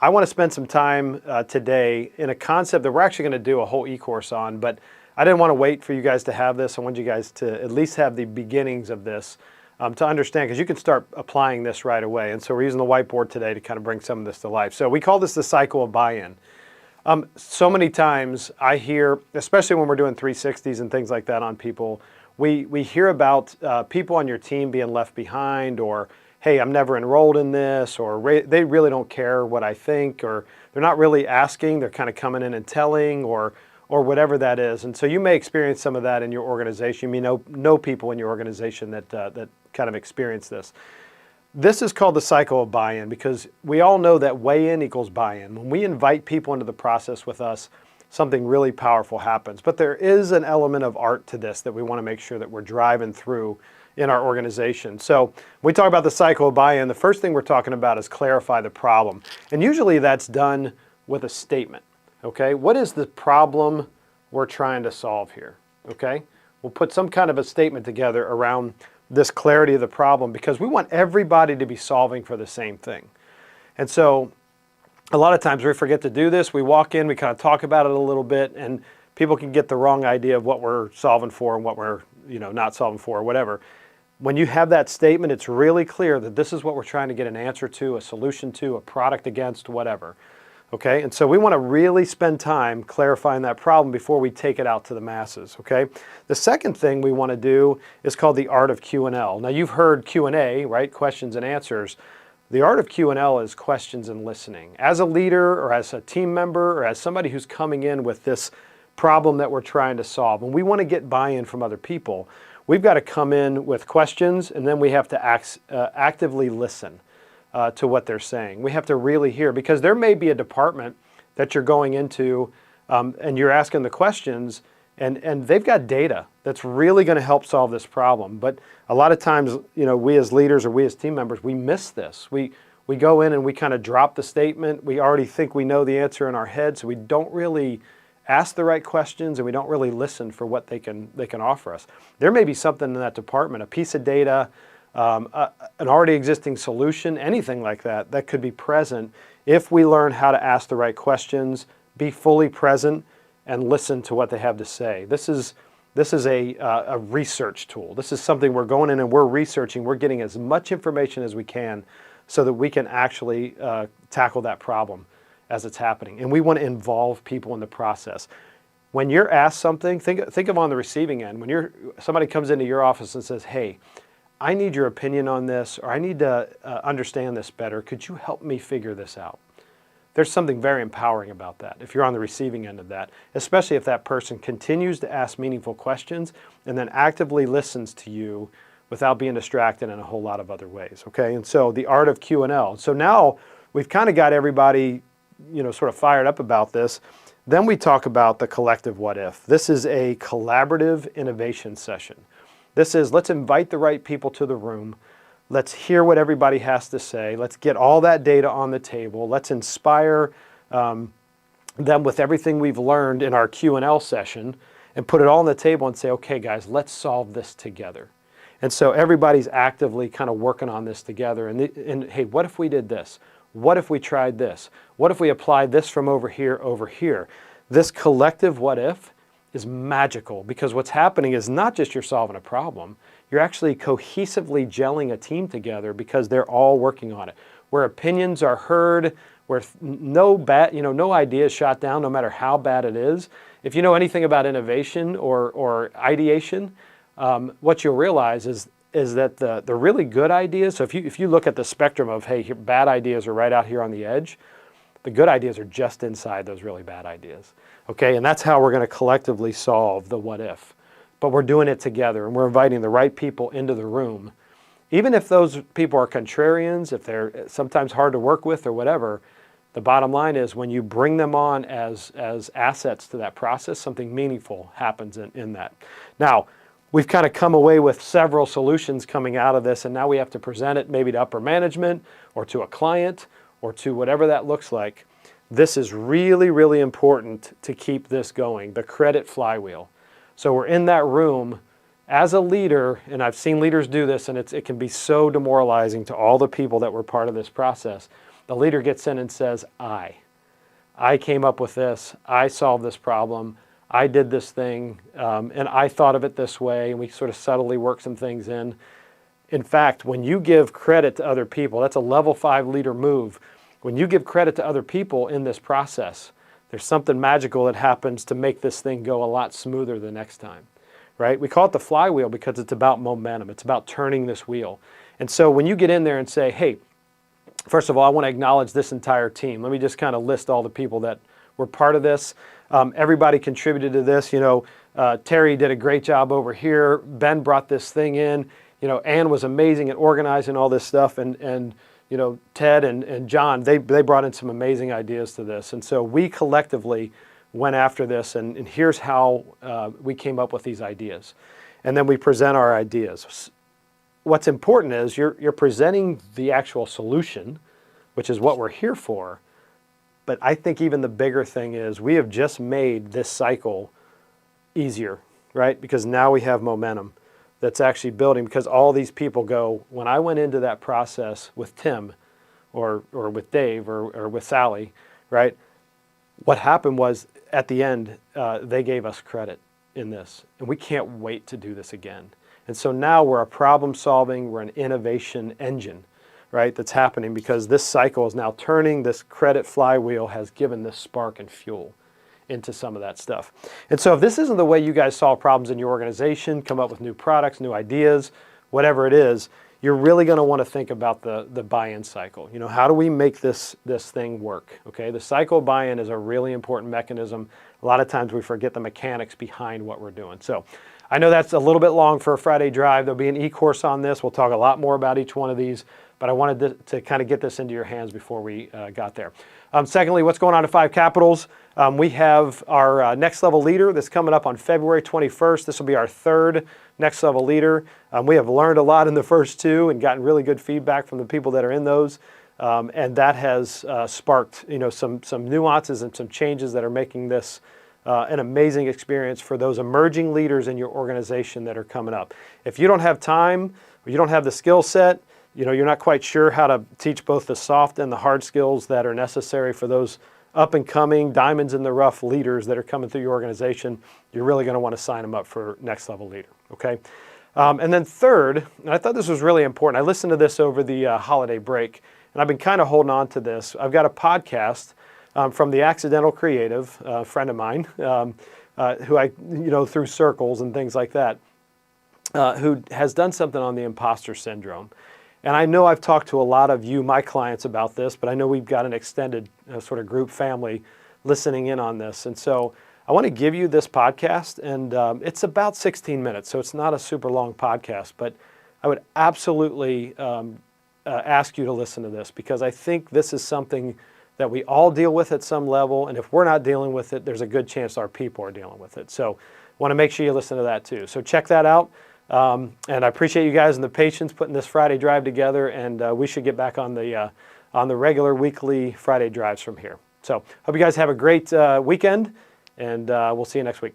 I want to spend some time today in a concept that we're actually going to do a whole e-course on, but I didn't want to wait for you guys to have this. I want you guys to at least have the beginnings of this to understand, because you can start applying this right away. And so we're using the whiteboard today to kind of bring some of this to life. So we call this the cycle of buy-in. So many times I hear, especially when we're doing 360s and things like that on people, we hear about people on your team being left behind, or hey, I'm never enrolled in this, or they really don't care what I think, or they're not really asking, they're kind of coming in and telling, or whatever that is. And so you may experience some of that in your organization. You may know people in your organization that kind of experience this. This is called the cycle of buy-in, because we all know that weigh-in equals buy-in. When we invite people into the process with us, something really powerful happens. But there is an element of art to this that we want to make sure that we're driving through in our organization. So when we talk about the cycle of buy-in, the first thing we're talking about is clarify the problem. And usually that's done with a statement, okay? What is the problem we're trying to solve here, okay? We'll put some kind of a statement together around this clarity of the problem, because we want everybody to be solving for the same thing. And so a lot of times we forget to do this. We walk in, we kind of talk about it a little bit, and people can get the wrong idea of what we're solving for and what we're not solving for, or whatever. When you have that statement, it's really clear that this is what we're trying to get an answer to, a solution to, a product against, whatever. Okay, and so we want to really spend time clarifying that problem before we take it out to the masses, okay? The second thing we want to do is called the art of Q&L. Now you've heard Q&A, right? Questions and answers. The art of Q&L is questions and listening. As a leader, or as a team member, or as somebody who's coming in with this problem that we're trying to solve, and we want to get buy-in from other people, we've got to come in with questions, and then we have to actively listen to what they're saying. We have to really hear, because there may be a department that you're going into and you're asking the questions, and they've got data that's really going to help solve this problem. But a lot of times, we as leaders or we as team members, we miss this. We go in and we kind of drop the statement. We already think we know the answer in our head, so we don't really ask the right questions, and we don't really listen for what they can offer us. There may be something in that department, a piece of data, an already existing solution, anything like that, that could be present if we learn how to ask the right questions, be fully present, and listen to what they have to say. This is a research tool. This is something we're going in and we're researching. We're getting as much information as we can so that we can actually tackle that problem as it's happening. And we want to involve people in the process. When you're asked something, think of on the receiving end. When somebody comes into your office and says, hey, I need your opinion on this, or I need to understand this better. Could you help me figure this out? There's something very empowering about that if you're on the receiving end of that, especially if that person continues to ask meaningful questions and then actively listens to you without being distracted in a whole lot of other ways, okay? And so the art of Q&L. So now we've kind of got everybody sort of fired up about this. Then we talk about the collective what if. This is a collaborative innovation session. This is, let's invite the right people to the room. Let's hear what everybody has to say. Let's get all that data on the table. Let's inspire them with everything we've learned in our Q&L session and put it all on the table and say, okay, guys, let's solve this together. And so everybody's actively kind of working on this together. And hey, what if we did this? What if we tried this? What if we applied this from over here, over here? This collective what if is magical, because what's happening is not just you're solving a problem, you're actually cohesively gelling a team together because they're all working on it. Where opinions are heard, where no idea is shot down, no matter how bad it is. If you know anything about innovation or ideation, what you'll realize is that the really good ideas, so if you look at the spectrum of, hey, bad ideas are right out here on the edge, the good ideas are just inside those really bad ideas. Okay, and that's how we're going to collectively solve the what if. But we're doing it together, and we're inviting the right people into the room. Even if those people are contrarians, if they're sometimes hard to work with or whatever, the bottom line is when you bring them on as assets to that process, something meaningful happens in that. Now, we've kind of come away with several solutions coming out of this, and now we have to present it maybe to upper management or to a client or to whatever that looks like. This is really, really important to keep this going, the credit flywheel. So we're in that room as a leader, and I've seen leaders do this, and it can be so demoralizing to all the people that were part of this process. the leader gets in and says, I came up with this, I solved this problem, I did this thing, and I thought of it this way, and we sort of subtly work some things in. In fact, when you give credit to other people, that's a level 5 leader move. When you give credit to other people in this process, there's something magical that happens to make this thing go a lot smoother the next time, right? We call it the flywheel because it's about momentum. It's about turning this wheel. And so when you get in there and say, hey, first of all, I want to acknowledge this entire team. Let me just kind of list all the people that were part of this. Everybody contributed to this. Terry did a great job over here. Ben brought this thing in. Ann was amazing at organizing all this stuff. And Ted and John, they brought in some amazing ideas to this. And so we collectively went after this, and here's how we came up with these ideas. And then we present our ideas. What's important is you're presenting the actual solution, which is what we're here for. But I think even the bigger thing is we have just made this cycle easier, right? Because now we have momentum that's actually building, because all these people go, when I went into that process with Tim or with Dave or with Sally, right? What happened was at the end, they gave us credit in this, and we can't wait to do this again. And so now we're a problem solving, we're an innovation engine, right? That's happening because this cycle is now turning. This credit flywheel has given this spark and fuel into some of that stuff. And so if this isn't the way you guys solve problems in your organization, come up with new products, new ideas, whatever it is, you're really going to want to think about the buy-in cycle. How do we make this thing work? Okay, the cycle of buy-in is a really important mechanism. A lot of times we forget the mechanics behind what we're doing. So I know that's a little bit long for a Friday drive. There'll be an e-course on this. We'll talk a lot more about each one of these, but I wanted to kind of get this into your hands before we got there. Secondly, what's going on at 5 Capitals? We have our Next Level Leader that's coming up on February 21st. This will be our 3rd Next Level Leader. We have learned a lot in the first 2 and gotten really good feedback from the people that are in those. And that has sparked some nuances and some changes that are making this an amazing experience for those emerging leaders in your organization that are coming up. If you don't have time, or you don't have the skill set, you're not quite sure how to teach both the soft and the hard skills that are necessary for those up and coming, diamonds in the rough leaders that are coming through your organization, you're really going to want to sign them up for Next Level Leader, okay? And then third, and I thought this was really important, I listened to this over the holiday break, and I've been kind of holding on to this. I've got a podcast from the Accidental Creative, a friend of mine, who I, through circles and things like that, who has done something on the imposter syndrome. And I know I've talked to a lot of you, my clients, about this, but I know we've got an extended sort of group family listening in on this. And so I want to give you this podcast, and it's about 16 minutes, so it's not a super long podcast, but I would absolutely ask you to listen to this, because I think this is something that we all deal with at some level, and if we're not dealing with it, there's a good chance our people are dealing with it. So I want to make sure you listen to that too. So check that out. And I appreciate you guys and the patience putting this Friday drive together, and we should get back on the regular weekly Friday drives from here. So hope you guys have a great weekend, and we'll see you next week.